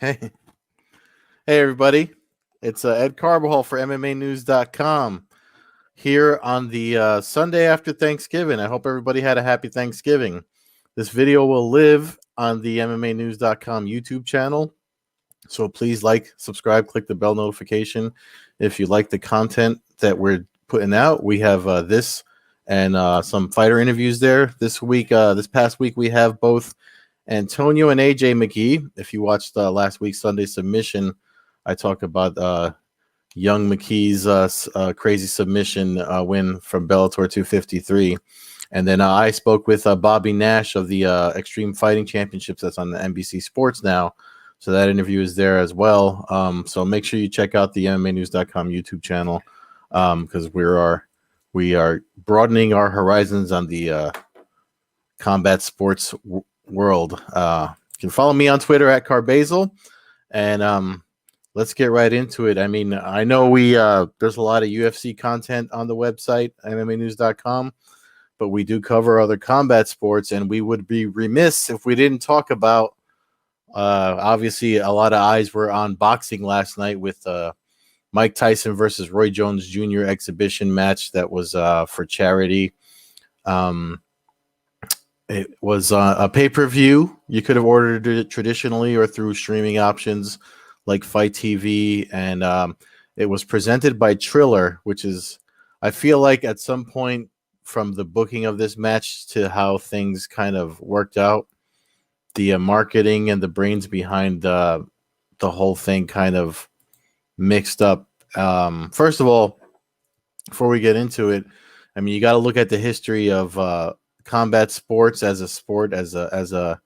Hey, hey, everybody. It's Ed Carbazel for MMAnews.com here on the Sunday after Thanksgiving. I hope everybody had a happy Thanksgiving. This video will live on the MMAnews.com YouTube channel. So please like, subscribe, click the bell notification if you like the content that we're putting out. We have this and some fighter interviews there. This past week, we have both Antonio and AJ McKee. If you watched last week's Sunday submission, I talked about young McKee's crazy submission win from Bellator 253. And then I spoke with Bobby Nash of the Extreme Fighting Championships that's on the NBC Sports now. So that interview is there as well. So make sure you check out the MMAnews.com YouTube channel because we are broadening our horizons on the combat sports world. You can follow me on Twitter at Carbazel, and let's get right into it. I mean, I know there's a lot of UFC content on the website, MMAnews.com, but we do cover other combat sports, and we would be remiss if we didn't talk about obviously a lot of eyes were on boxing last night with Mike Tyson versus Roy Jones Jr. exhibition match that was for charity. It was a pay-per-view. You could have ordered it traditionally or through streaming options like Fight TV, and it was presented by Triller, which is, I feel like at some point from the booking of this match to how things kind of worked out, the marketing and the brains behind the whole thing kind of mixed up. First of all, before we get into it, I mean, you got to look at the history of combat sports as a sport, as one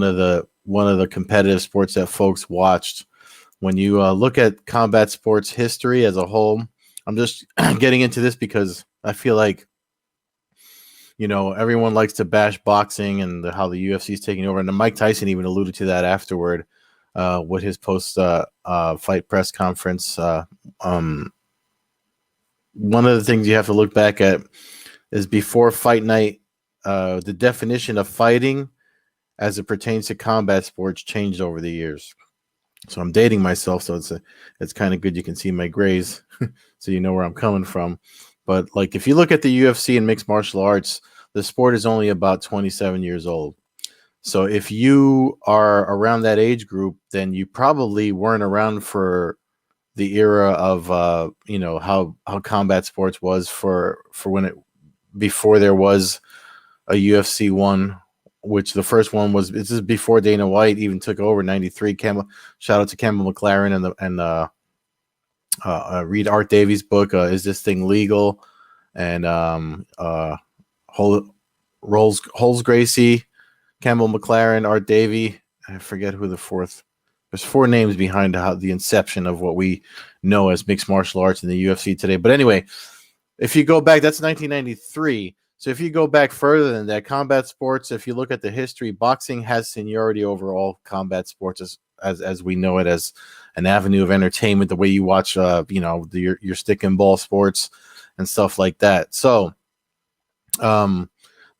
of the competitive sports that folks watched. When you look at combat sports history as a whole, I'm just getting into this because I feel like, you know, everyone likes to bash boxing and how the UFC is taking over. And Mike Tyson even alluded to that afterward with his post-fight press conference. One of the things you have to look back at is before fight night, the definition of fighting as it pertains to combat sports changed over the years. So I'm dating myself, so it's kind of good you can see my grays so you know where I'm coming from. But like if you look at the UFC and mixed martial arts, the sport is only about 27 years old. So if you are around that age group, then you probably weren't around for the era of you know how combat sports was for when it before there was a UFC one, which the first one was this is before Dana White even took over 93. Shout out to Campbell McLaren and read Art Davies' book, Is This Thing Legal? And Holes Gracie, Campbell McLaren, Art Davie. I forget who the fourth. There's four names behind the inception of what we know as mixed martial arts in the UFC today. But anyway, if you go back, that's 1993. So if you go back further than that, combat sports, if you look at the history, boxing has seniority over all combat sports as we know it as an avenue of entertainment, the way you watch, you know, your stick and ball sports and stuff like that. So the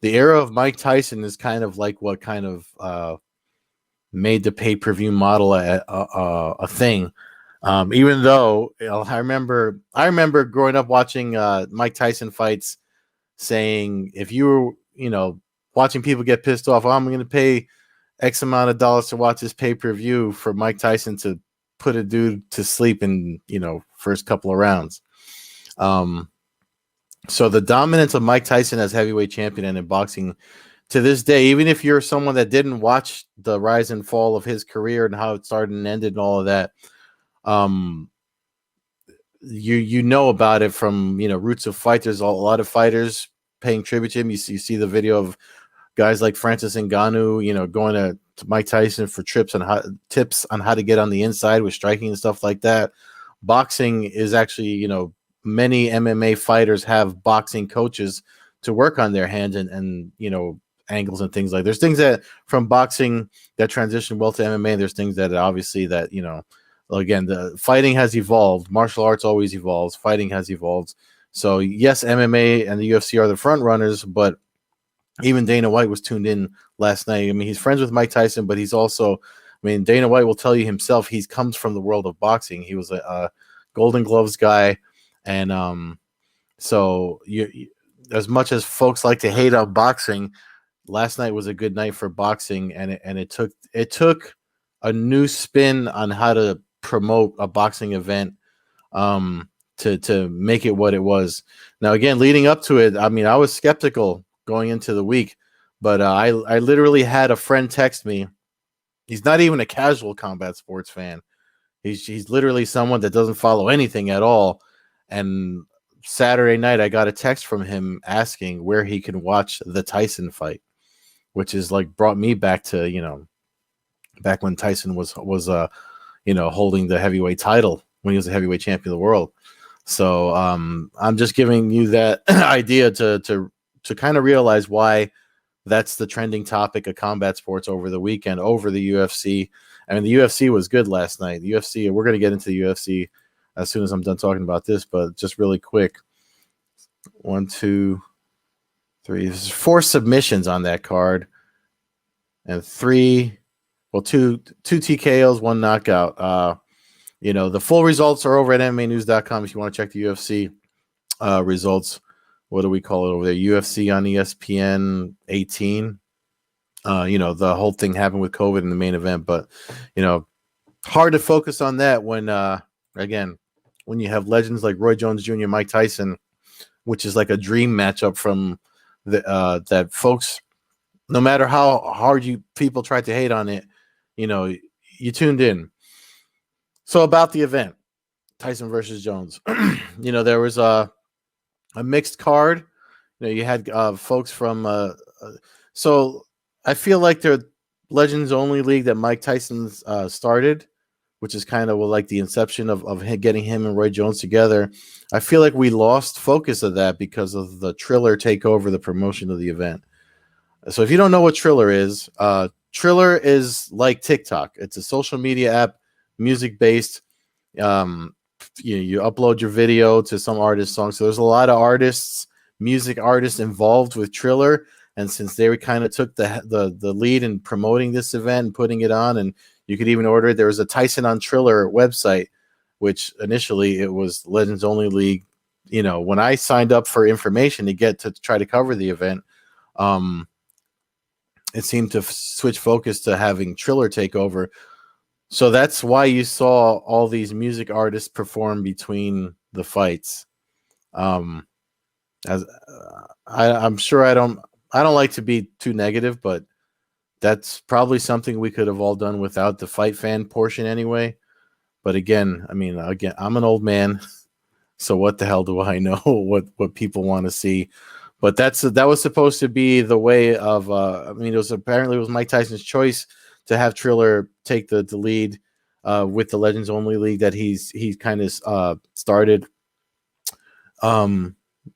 era of Mike Tyson is kind of like what kind of made the pay-per-view model a thing. Even though, you know, I remember growing up watching Mike Tyson fights, saying if you were, you know, watching people get pissed off, oh, I'm going to pay X amount of dollars to watch this pay-per-view for Mike Tyson to put a dude to sleep in, you know, first couple of rounds. So the dominance of Mike Tyson as heavyweight champion and in boxing to this day, even if you're someone that didn't watch the rise and fall of his career and how it started and ended and all of that, you know about it from, you know, Roots of Fight. There's a lot of fighters paying tribute to him. You see the video of guys like Francis Ngannou, you know, going to Mike Tyson for tips on how to get on the inside with striking and stuff like that. Boxing is actually, you know, many MMA fighters have boxing coaches to work on their hands and you know, angles and things like. There's things that from boxing that transition well to MMA. And there's things that obviously that, you know, again, the fighting has evolved. Martial arts always evolves. Fighting has evolved. So yes, MMA and the UFC are the front runners, but even Dana White was tuned in last night. I mean, he's friends with Mike Tyson, but he's also I mean, Dana White will tell you himself he comes from the world of boxing. He was a Golden Gloves guy, and so as much as folks like to hate on boxing, last night was a good night for boxing, and it took a new spin on how to promote a boxing event to make it what it was. Now, again, leading up to it, I mean, I was skeptical going into the week, but I literally had a friend text me. He's not even a casual combat sports fan. He's literally someone that doesn't follow anything at all. And Saturday night, I got a text from him asking where he can watch the Tyson fight, which is like brought me back to, back when Tyson was holding the heavyweight title when he was a heavyweight champion of the world. So I'm just giving you that idea to kind of realize why that's the trending topic of combat sports over the weekend, over the UFC. I mean, the UFC was good last night. The UFC, we're going to get into the UFC as soon as I'm done talking about this, but just really quick. 1, 2, 3. There's 4 submissions on that card, and 2 TKOs, 1 knockout. The full results are over at MMAnews.com if you want to check the UFC results. What do we call it over there? UFC on ESPN 18. The whole thing happened with COVID in the main event, but hard to focus on that when when you have legends like Roy Jones Jr., Mike Tyson, which is like a dream matchup from that folks, no matter how hard people try to hate on it, you tuned in. So about the event, Tyson versus Jones, there was a mixed card. You had folks from so I feel like the Legends Only League that Mike Tyson started, which is kind of like the inception of getting him and Roy Jones together. I feel like we lost focus of that because of the Triller take over the promotion of the event. So if you don't know what Triller is like TikTok. It's a social media app, music-based. You upload your video to some artist song. So there's a lot of music artists involved with Triller. And since they kind of took the lead in promoting this event and putting it on, and you could even order it, there was a Tyson on Triller website, which initially it was Legends Only League. When I signed up for information to try to cover the event, it seemed to switch focus to having Triller take over. So that's why you saw all these music artists perform between the fights. I'm sure I don't like to be too negative, but that's probably something we could have all done without the fight fan portion anyway. But again, I'm an old man, so what the hell do I know what people want to see? But that was supposed to be the way of. It was Mike Tyson's choice to have Triller take the lead with the Legends Only League that he kind of started,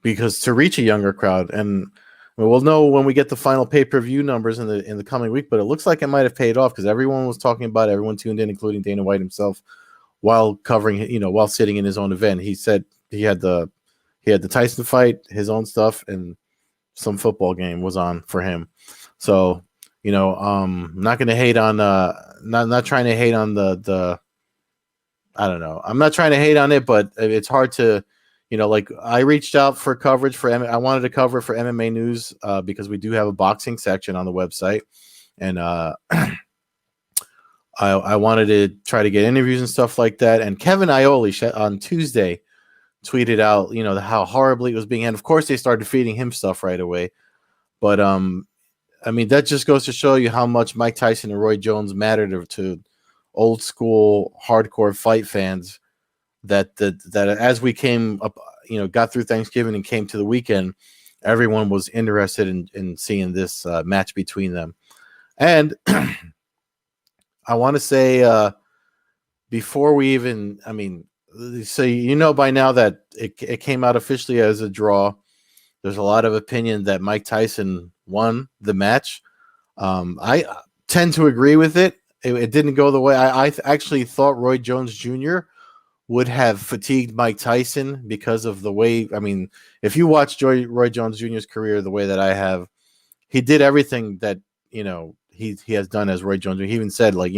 because to reach a younger crowd. And we'll know when we get the final pay-per-view numbers in the coming week. But it looks like it might have paid off because everyone was talking about it. Everyone tuned in, including Dana White himself, while covering, while sitting in his own event. He said he had the Tyson fight, his own stuff, and some football game was on for him. So, not going to hate on, not trying to hate on the I don't know. I'm not trying to hate on it, but it's hard to, like I reached out for coverage I wanted to cover for MMA News because we do have a boxing section on the website. And I wanted to try to get interviews and stuff like that. And Kevin Ioli on Tuesday tweeted out, how horribly it was being handled. Of course, they started feeding him stuff right away. But, that just goes to show you how much Mike Tyson and Roy Jones mattered to old school hardcore fight fans that as we came up, got through Thanksgiving and came to the weekend, everyone was interested in seeing this match between them. And I want to say before we even, so by now that it came out officially as a draw. There's a lot of opinion that Mike Tyson won the match. I tend to agree with it. It didn't go the way I actually thought Roy Jones Jr. would have fatigued Mike Tyson because of the way. If you watch Roy Jones Jr.'s career the way that I have, he did everything that he has done as Roy Jones. He even said, like,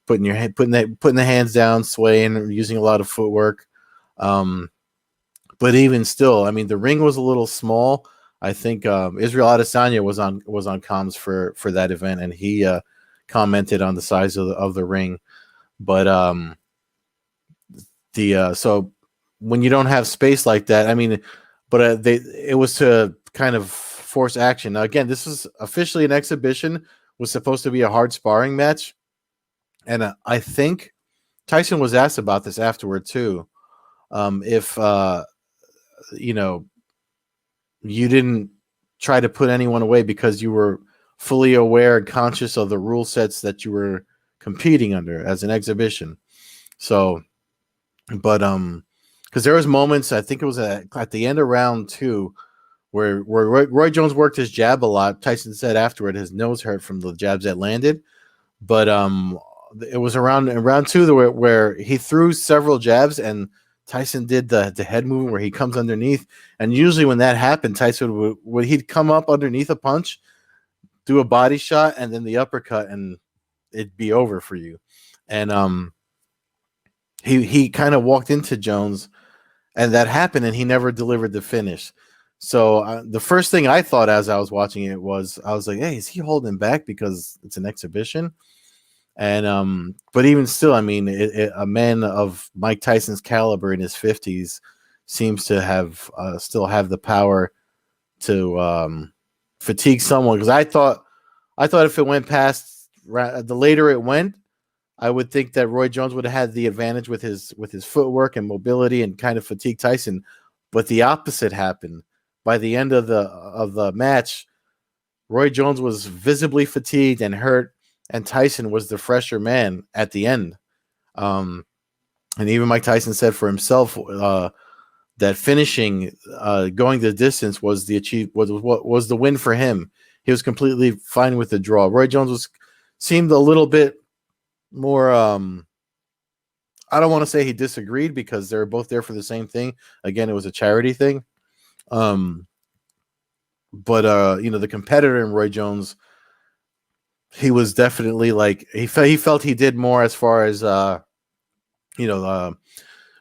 putting the hands down, swaying, using a lot of footwork. But even still, I mean, the ring was a little small. I think Israel Adesanya was on comms for that event, and he commented on the size of the ring. But so when you don't have space like that, I mean, but it was to kind of force action. Now, again, this is officially an exhibition. Was supposed to be a hard sparring match, and I think Tyson was asked about this afterward too. If you didn't try to put anyone away because you were fully aware and conscious of the rule sets that you were competing under as an exhibition. So, but because there was moments, I think it was at the end of round 2, where Roy Jones worked his jab a lot. Tyson said afterward his nose hurt from the jabs that landed, but it was around in round 2 where he threw several jabs, and Tyson did the head movement where he comes underneath. And usually when that happened, Tyson would he'd come up underneath a punch, do a body shot, and then the uppercut, and it'd be over for you. And he kind of walked into Jones, and that happened, and he never delivered the finish. So the first thing I thought as I was watching it was, I was like, hey, is he holding back because it's an exhibition? And but even still, I mean, a man of Mike Tyson's caliber in his 50s seems to have still have the power to fatigue someone. Because I thought if it went past, the later it went, I would think that Roy Jones would have had the advantage with his footwork and mobility and kind of fatigue Tyson. But the opposite happened. By the end of the match, Roy Jones was visibly fatigued and hurt, and Tyson was the fresher man at the end. And even Mike Tyson said for himself that finishing, going the distance was the win for him. He was completely fine with the draw. Roy Jones seemed a little bit more. I don't want to say he disagreed, because they were both there for the same thing. Again, it was a charity thing. But the competitor in Roy Jones, he was definitely like he felt he did more as far as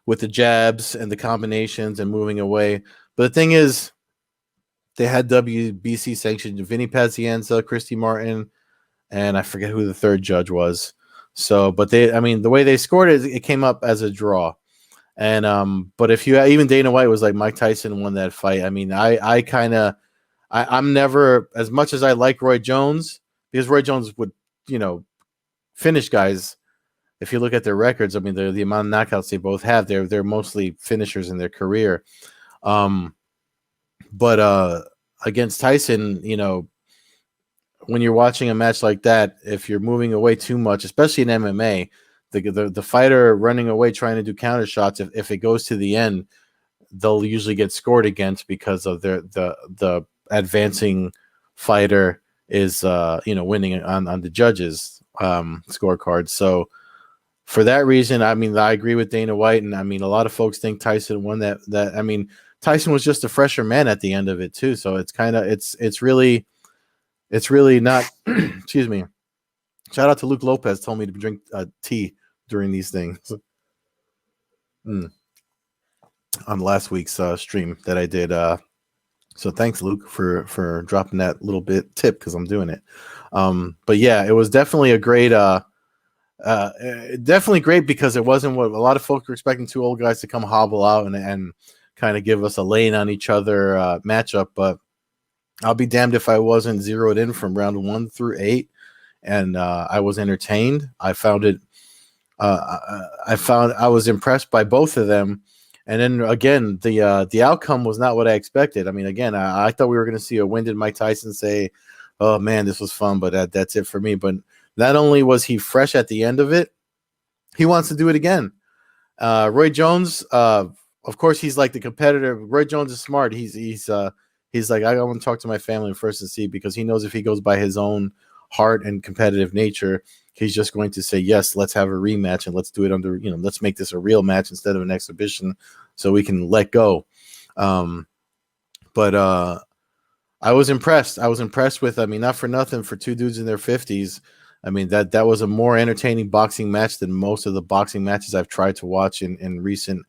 with the jabs and the combinations and moving away. But the thing is, they had WBC sanctioned Vinny Pazienza, Christy Martin, and I forget who the third judge was. So, but the way they scored it came up as a draw. And but if you even Dana White was like, Mike Tyson won that fight. I mean, I'm never, as much as I like Roy Jones, because Roy Jones would, finish guys. If you look at their records, I mean, the amount of knockouts they both have, they're mostly finishers in their career. But against Tyson, when you're watching a match like that, if you're moving away too much, especially in MMA, the fighter running away trying to do counter shots, if it goes to the end, they'll usually get scored against because of the advancing fighter is winning on the judges scorecard. So for that reason, I mean, I agree with Dana White, and I mean, a lot of folks think Tyson won that. I mean, Tyson was just a fresher man at the end of it too. So it's kind of it's really not. Excuse me. Shout out to Luke Lopez, told me to drink tea during these things. On last week's stream that I did. So thanks, Luke, for dropping that little bit tip, because I'm doing it. But yeah, it was definitely a great, definitely great, because it wasn't what a lot of folks were expecting, 2 old guys to come hobble out and kind of give us a lane on each other matchup. But I'll be damned if I wasn't zeroed in from round 1 through 8, and I was entertained. I found it. I was impressed by both of them. And then again, the outcome was not what I expected. I mean, again, I thought we were going to see a winded Mike Tyson say, "Oh man, this was fun," but that's it for me. But not only was he fresh at the end of it, he wants to do it again. Roy Jones, of course, he's like the competitor. Roy Jones is smart. He's like, I want to talk to my family first and see, because he knows if he goes by his own heart and competitive nature, he's just going to say, yes, let's have a rematch, and let's do it under, let's make this a real match instead of an exhibition, so we can let go. But I was impressed. I was impressed with. I mean, not for nothing, for two dudes in their 50s. I mean, that was a more entertaining boxing match than most of the boxing matches I've tried to watch in recent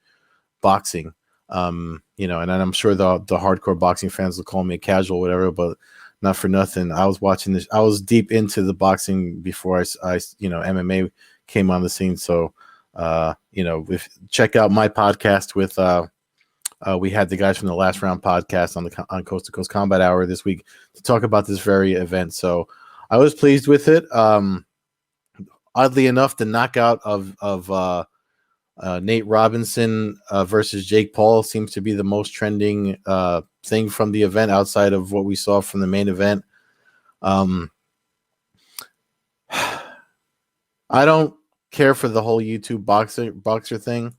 boxing. And I'm sure the hardcore boxing fans will call me a casual, whatever, but not for nothing. I was watching this. I was deep into the boxing before MMA came on the scene. So, check out my podcast with. We had the guys from the Last Round podcast on Coast to Coast Combat Hour this week to talk about this very event. So I was pleased with it. Oddly enough, the knockout of Nate Robinson versus Jake Paul seems to be the most trending thing from the event outside of what we saw from the main event. I don't care for the whole YouTube boxer thing,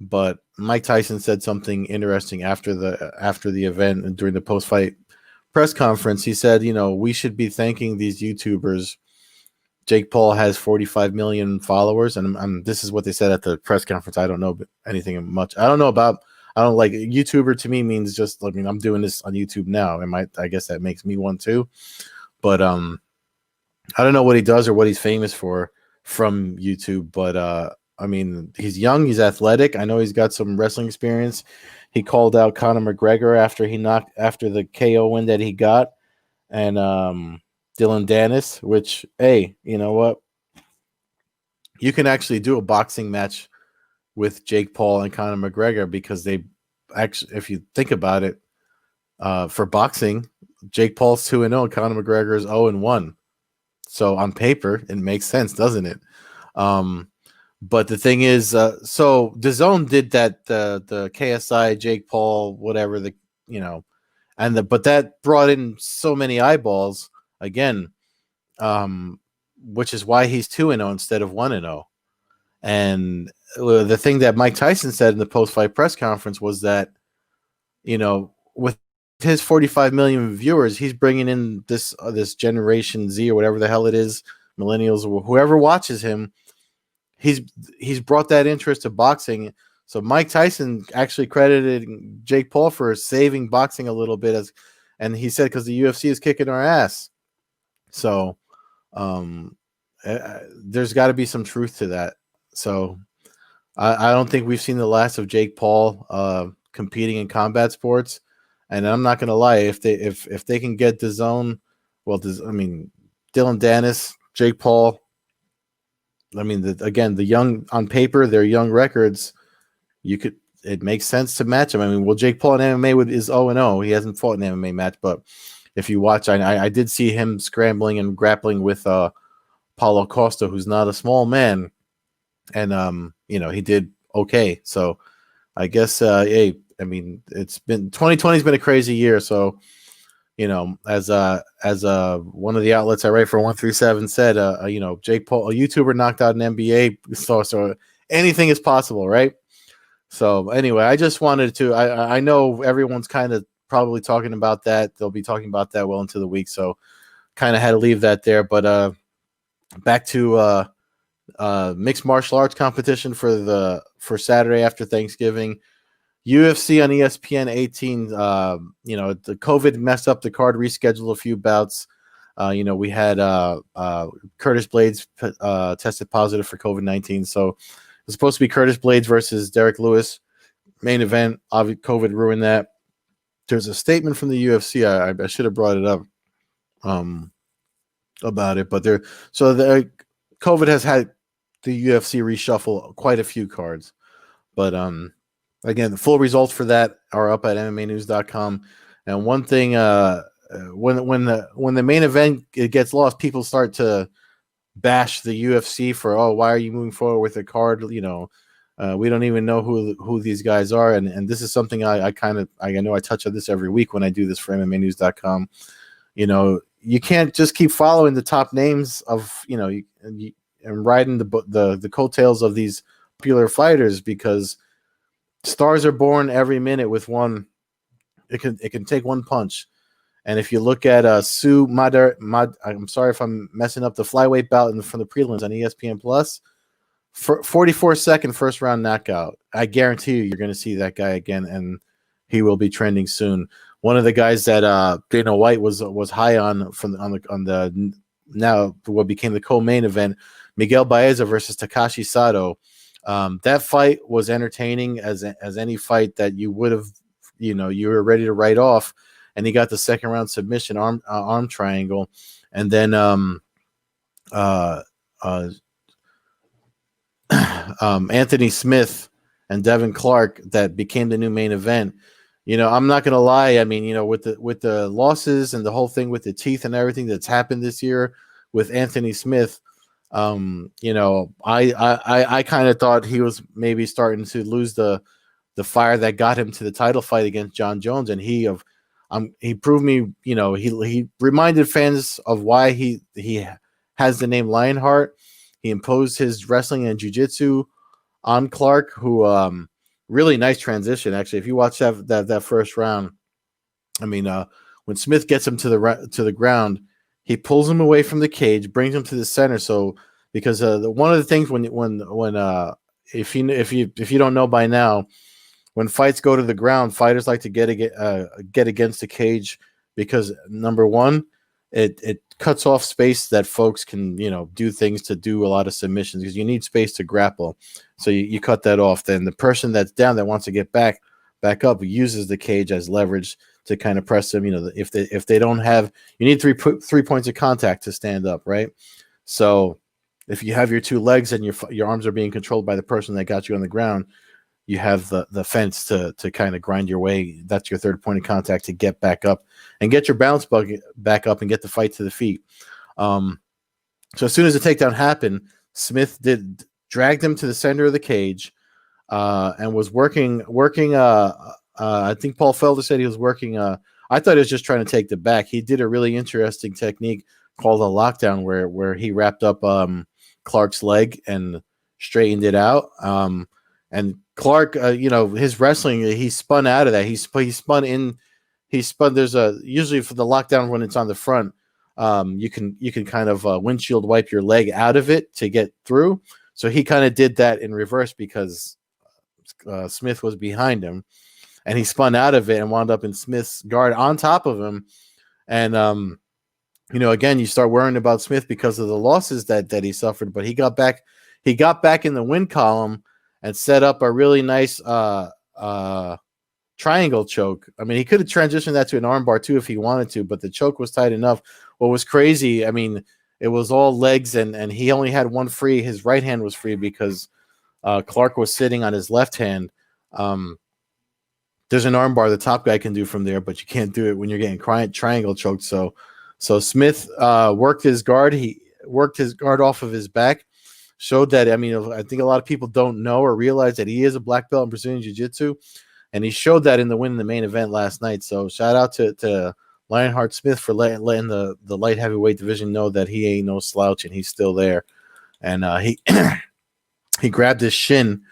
but Mike Tyson said something interesting after the event and during the post-fight press conference. He said, we should be thanking these YouTubers. Jake Paul has 45 million followers, and this is what they said at the press conference. I don't know anything much. I don't like YouTuber. To me means just, I'm doing this on YouTube now. I guess that makes me one too. But I don't know what he does or what he's famous for from YouTube. But he's young, he's athletic. I know he's got some wrestling experience. He called out Conor McGregor after the KO win that he got, and Dylan Dennis, which, hey, you know what? You can actually do a boxing match with Jake Paul and Conor McGregor because they actually, if you think about it, for boxing, Jake Paul's 2-0 and Conor McGregor is 0-1. So on paper, it makes sense, doesn't it? But the thing is, so DAZN did that, the KSI, Jake Paul, whatever, but that brought in so many eyeballs again, which is why he's 2-0 instead of 1-0. And the thing that Mike Tyson said in the post-fight press conference was that, with his 45 million viewers, he's bringing in this Generation Z or whatever the hell it is, millennials, or whoever watches him. He's brought that interest to boxing. So Mike Tyson actually credited Jake Paul for saving boxing a little bit, and he said because the UFC is kicking our ass. So there's got to be some truth to that. So I don't think we've seen the last of Jake Paul competing in combat sports. And I'm not going to lie, if they can get DAZN, Dylan Dennis, Jake Paul, the young, on paper, they're young records. It makes sense to match them. Jake Paul in MMA is 0-0. He hasn't fought an MMA match, but if you watch, I did see him scrambling and grappling with Paulo Costa, who's not a small man, and he did okay. So I guess it's been 2020's been a crazy year. So as one of the outlets I write for 137 said, Jake Paul, a YouTuber, knocked out an NBA star, so anything is possible, right? So anyway, I just wanted to. I know everyone's kind of probably talking about that. They'll be talking about that well into the week. So kind of had to leave that there. But back to mixed martial arts competition for Saturday after Thanksgiving. UFC on ESPN 18. The COVID messed up the card, rescheduled a few bouts. We had Curtis Blades tested positive for COVID-19. So it was supposed to be Curtis Blades versus Derek Lewis. Main event. COVID ruined that. There's a statement from the UFC. I should have brought it up about it, but COVID has had the UFC reshuffle quite a few cards. But again, the full results for that are up at MMAnews.com. And one thing, when the main event gets lost, people start to bash the UFC for, why are you moving forward with a card? We don't even know who these guys are. And this is something I know I touch on this every week when I do this for MMAnews.com. You can't just keep following the top names of, and riding the coattails of these popular fighters, because stars are born every minute with one. It can take one punch. And if you look at Sue I'm sorry if I'm messing up the flyweight bout from the prelims on ESPN Plus, 44-second first round knockout. I guarantee you're going to see that guy again, and he will be trending soon. one of the guys that Dana White was high on on the now what became the co-main event, Miguel Baeza versus Takashi Sato. That fight was entertaining as any fight that you would have, you were ready to write off, and he got the second round submission arm triangle, and then uh, uh, Anthony Smith and Devin Clark that became the new main event. I'm not gonna lie. I mean, with the losses and the whole thing with the teeth and everything that's happened this year with Anthony Smith, I kind of thought he was maybe starting to lose the fire that got him to the title fight against John Jones, and he proved me. He reminded fans of why he has the name Lionheart. He imposed his wrestling and jiu-jitsu on Clark, who really nice transition actually. If you watch that first round, I mean, when Smith gets him to the ground, he pulls him away from the cage, brings him to the center. So because one of the things when if you don't know by now, when fights go to the ground, fighters like to get against the cage because number one, it cuts off space that folks can do things to do a lot of submissions because you need space to grapple. So you cut that off. Then the person that's down that wants to get back up uses the cage as leverage to kind of press them. If they don't have, you need three points of contact to stand up, right? So if you have your two legs and your arms are being controlled by the person that got you on the ground, you have the fence to kind of grind your way. That's your third point of contact to get back up and get your balance back up and get the fight to the feet. So as soon as the takedown happened, Smith dragged him to the center of the cage and was working. I think Paul Felder said he was working. I thought he was just trying to take the back. He did a really interesting technique called a lockdown where he wrapped up Clark's leg and straightened it out. And Clark, his wrestling, he spun out of that. He spun in. There's usually for the lockdown when it's on the front, you can kind of windshield wipe your leg out of it to get through. So he kind of did that in reverse because Smith was behind him, and he spun out of it and wound up in Smith's guard on top of him. And again, you start worrying about Smith because of the losses that he suffered, but he got back in the win column and set up a really nice triangle choke. I mean, he could have transitioned that to an armbar too if he wanted to, but the choke was tight enough. What was crazy, I mean, it was all legs, and he only had one free. His right hand was free because Clark was sitting on his left hand. There's an armbar the top guy can do from there, but you can't do it when you're getting triangle choked. So Smith worked his guard. He worked his guard off of his back. Showed that, I mean, I think a lot of people don't know or realize that he is a black belt in Brazilian Jiu-Jitsu, and he showed that in the win in the main event last night. So shout out to Lionheart Smith for letting the light heavyweight division know that he ain't no slouch and he's still there. And he he grabbed his shin,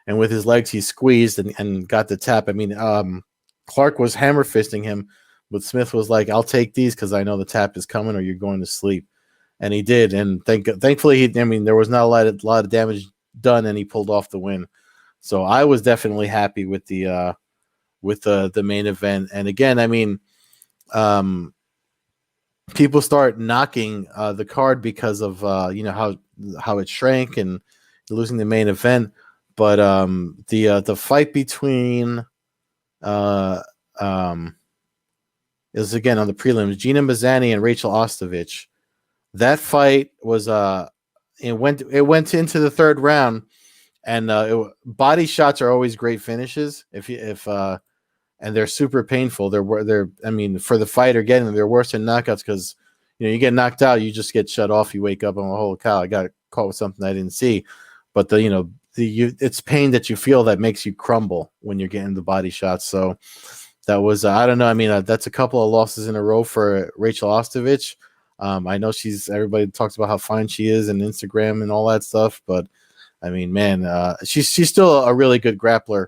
and with his legs he squeezed and got the tap. I mean, Clark was hammer fisting him, but Smith was like, "I'll take these because I know the tap is coming or you're going to sleep." And he did, and thankfully, there was not a lot of damage done, and he pulled off the win. So I was definitely happy with the main event. And again, I mean, people start knocking the card because of how it shrank and losing the main event. But the fight between is again on the prelims, Gina Mazzani and Rachel Ostovich. That fight was it went into the third round, and body shots are always great finishes. And they're super painful. I mean, for the fighter getting them, they're worse than knockouts because you get knocked out, you just get shut off. You wake up and holy cow, I got caught with something I didn't see. But it's pain that you feel that makes you crumble when you're getting the body shots. So that was I don't know. I mean, that's a couple of losses in a row for Rachel Ostovich. I know everybody talks about how fine she is and Instagram and all that stuff, but I mean, man, she's still a really good grappler.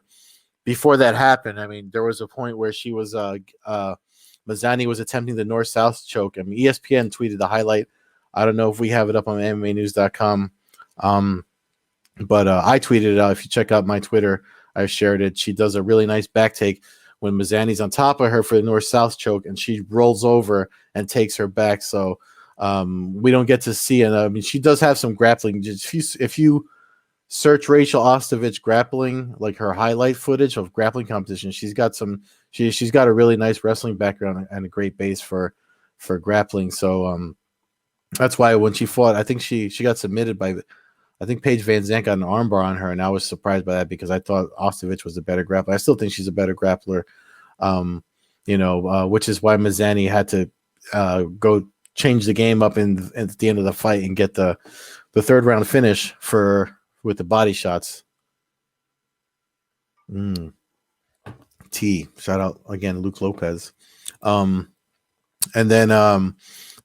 Before that happened, I mean, there was a point where she was Mazzani was attempting the north-south choke. I mean, ESPN tweeted the highlight. I don't know if we have it up on MMAnews.com, but I tweeted it out. If you check out my Twitter, I shared it. She does a really nice back take when Mazzani's on top of her for the north-south choke, and she rolls over and takes her back. So we don't get to see it. I mean, she does have some grappling. If you search Rachel Ostovich grappling, like her highlight footage of grappling competition, she's got a really nice wrestling background and a great base for grappling. So that's why when she fought, I think she got submitted by, I think Paige Van Zandt got an armbar on her, and I was surprised by that because I thought Ostovich was a better grappler. I still think she's a better grappler, which is why Mazzani had to go change the game up at the end of the fight and get the third round finish with the body shots. T. Shout out again, Luke Lopez. And then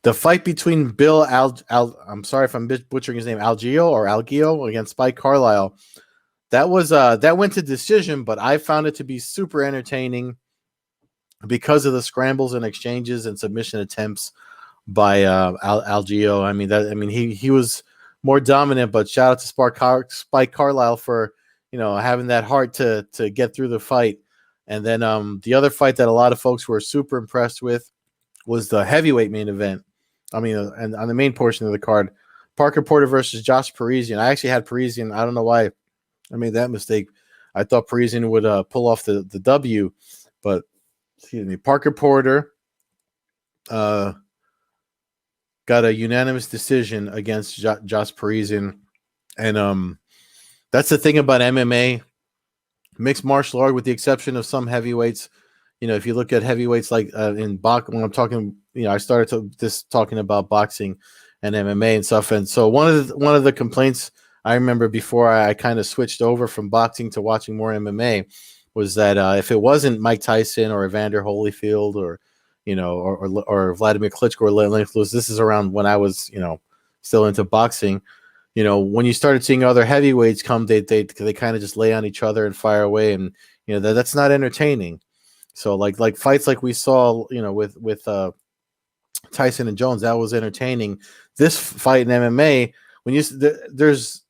the fight between Bill I'm sorry if I'm butchering his name, Algio against Spike Carlisle. That went to decision, but I found it to be super entertaining because of the scrambles and exchanges and submission attempts by Algio. He was more dominant, but shout out to Spike Carlisle for having that heart to get through the fight. And then the other fight that a lot of folks were super impressed with was the heavyweight main event. And on the main portion of the card, Parker Porter versus Josh Parisian. I actually had Parisian. I don't know why I made that mistake. I thought Parisian would pull off the W, but Parker Porter got a unanimous decision against Josh Parisian. And that's the thing about MMA, mixed martial art, with the exception of some heavyweights. If you look at heavyweights like in boxing, when I'm talking, I started talking about boxing and MMA and stuff. And so one of the complaints I remember before I kind of switched over from boxing to watching more MMA was that if it wasn't Mike Tyson or Evander Holyfield or Vladimir Klitschko or Lennox Lewis, this is around when I was still into boxing. When you started seeing other heavyweights come, they kind of just lay on each other and fire away, and that's not entertaining. So like fights like we saw, with Tyson and Jones, that was entertaining. This fight in MMA, there's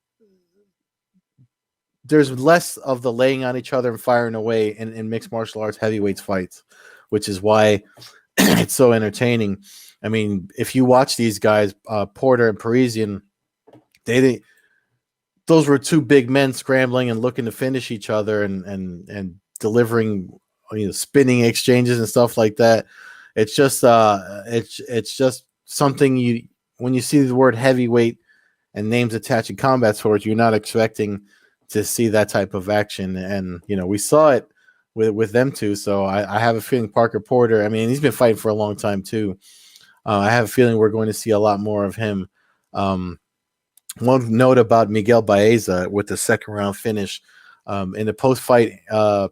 less of the laying on each other and firing away in mixed martial arts heavyweights fights, which is why it's so entertaining. I mean, if you watch these guys, Porter and Parisian, those were two big men scrambling and looking to finish each other and delivering, spinning exchanges and stuff like that. It's just something when you see the word heavyweight and names attached to combat sports, you're not expecting to see that type of action. And we saw it with them two. So I have a feeling Parker Porter, he's been fighting for a long time too. I have a feeling we're going to see a lot more of him. One note about Miguel Baeza with the second round finish. In the post-fight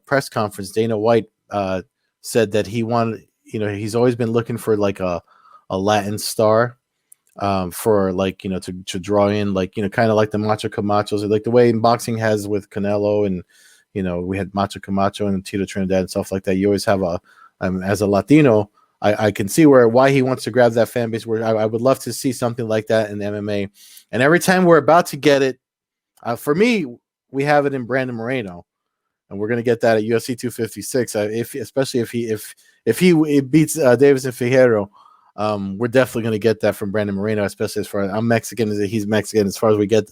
press conference, Dana White said that he wanted, he's always been looking for like a Latin star for to draw in, kind of like the Macho Camachos, or like the way in boxing has with Canelo, and we had Macho Camacho and Tito Trinidad and stuff like that. You always have as a Latino, I can see why he wants to grab that fan base. Where I would love to see something like that in MMA. And every time we're about to get it, for me, we have it in Brandon Moreno, and we're going to get that at UFC 256. Especially if he beats Davidson Figueiredo, we're definitely going to get that from Brandon Moreno. Especially as far as I'm Mexican, he's Mexican. As far as we get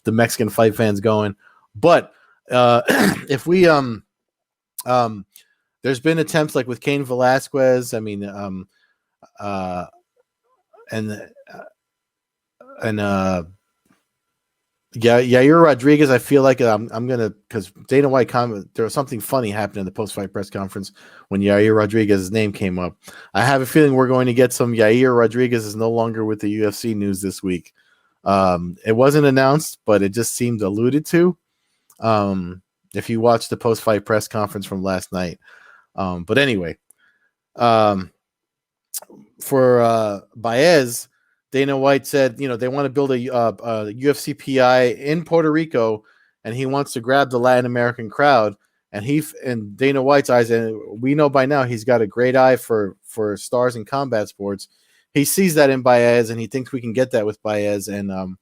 the Mexican fight fans going, but if we there's been attempts like with Cain Velasquez. Yair Rodriguez, I feel like I'm gonna, because Dana White there was something funny happened in the post-fight press conference when Yair Rodriguez's name came up. I have a feeling we're going to get some Yair Rodriguez is no longer with the UFC news this week. It wasn't announced, but it just seemed alluded to. If you watch the post-fight press conference from last night. But anyway, for Baez, Dana White said, they want to build a UFC PI in Puerto Rico, and he wants to grab the Latin American crowd. And Dana White's eyes, and we know by now he's got a great eye for stars in combat sports. He sees that in Baez, and he thinks we can get that with Baez. And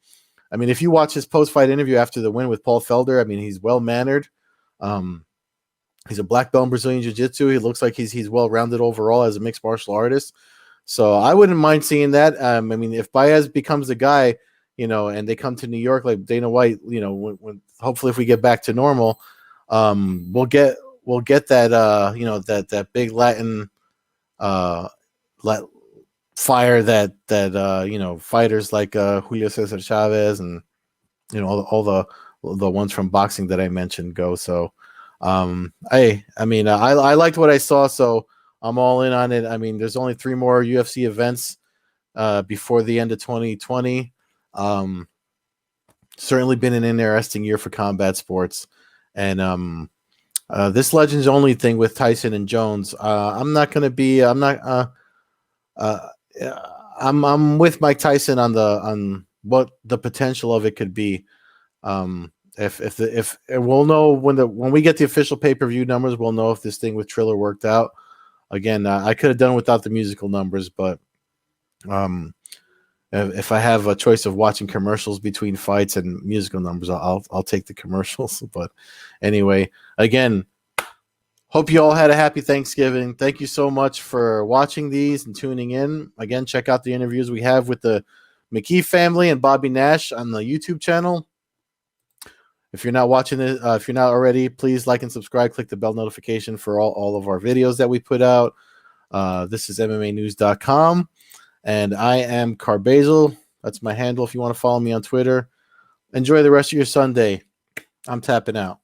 if you watch his post-fight interview after the win with Paul Felder, he's well-mannered. He's a black belt in Brazilian Jiu-Jitsu. He looks like he's well-rounded overall as a mixed martial artist. So I wouldn't mind seeing that. I mean, if Baez becomes the guy, and they come to New York like Dana White, when hopefully if we get back to normal, we'll get that that big Latin fire that fighters like Julio Cesar Chavez and all the ones from boxing that I mentioned go. So I liked what I saw, so I'm all in on it. I mean, there's only 3 more UFC events before the end of 2020. Certainly been an interesting year for combat sports, and this Legends Only thing with Tyson and Jones. I'm with Mike Tyson on what the potential of it could be. If we'll know when we get the official pay-per-view numbers, we'll know if this thing with Triller worked out. Again, I could have done without the musical numbers, but if I have a choice of watching commercials between fights and musical numbers, I'll take the commercials. But anyway, again, hope you all had a happy Thanksgiving. Thank you so much for watching these and tuning in. Again, check out the interviews we have with the McKee family and Bobby Nash on the YouTube channel. If you're not watching it, if you're not already, please like and subscribe. Click the bell notification for all of our videos that we put out. This is MMAnews.com, and I am Carbazel. That's my handle if you want to follow me on Twitter. Enjoy the rest of your Sunday. I'm tapping out.